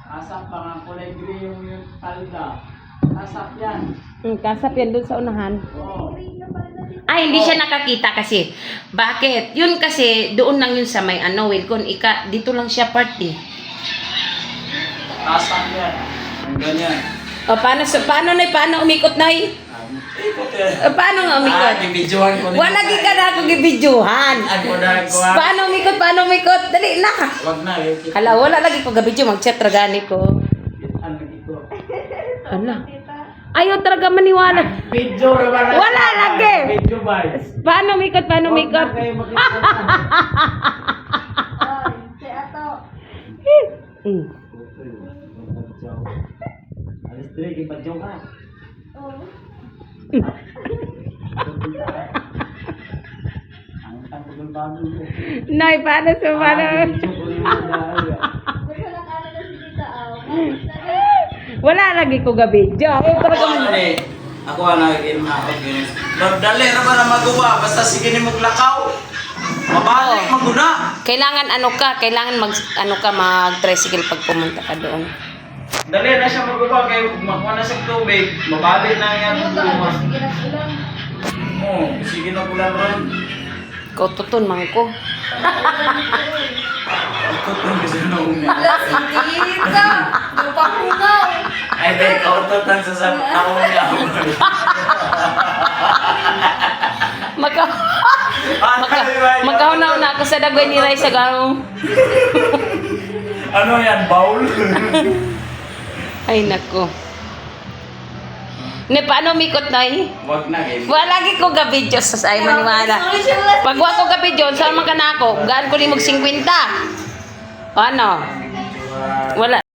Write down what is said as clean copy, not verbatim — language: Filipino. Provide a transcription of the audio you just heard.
Asap pa nga, kulay green yung palda. Asap yan. Kasap yan dun sa unahan. Oo. Ay, hindi siya nakakita kasi. Bakit? Yun kasi, doon lang yun sa may Wilcon. Dito lang siya party. Asap yan. Ang ganyan. O, paano umikot, Nay? Ikot yan. Paano nga umikot? Gibidyohan ko. Wala ka na ako gibidyohan. Ako na ko. Paano umikot? Dali na. Wag na. Hala, wala lagi ko gabidyo. Mag-chat ragani ko. Ano dito? Hala. Ayaw talaga maniwala. Video na Wala lagi. Video ba? Paano umikot? Wag na kayo makikita. Si Ato. Alis dire, kipadyo ka. Oh. Ang tangkol ng bago mo. Nay, paano? Video ko rin yung dahil. Gusto lang ano na si Tita Aw. Wala lagi ko gabidyo. Ayaw talaga Ako ang nagiging makakagin. Dali na ba na magawa? Basta sige ni maglakaw. Mabalik, maguna. Kailangan mag-tricycle pag pumunta ka doon. Dali na siya magawa. Kaya makuha na sa tubig. Mabalik na yan. Sige na ulang. Oo, sige na ulan ron. Ikaw tutun, mangko. Ito itong gusto na una. Si Tita. Napakungaw. Ay, dahil kautotan sa ako niya. Magkahunaw na ako sa dagway ni Rai sa garo. Ano yan, bowl? Ay, nako. Ne, paano umikot, Nay? Wag na, guys. Wala lagi ko gabidyo sa ay maniwala. Pag wa ko gabidyo, saan man ka na ako? Gaan ko ni mag 50. Ano? Wala.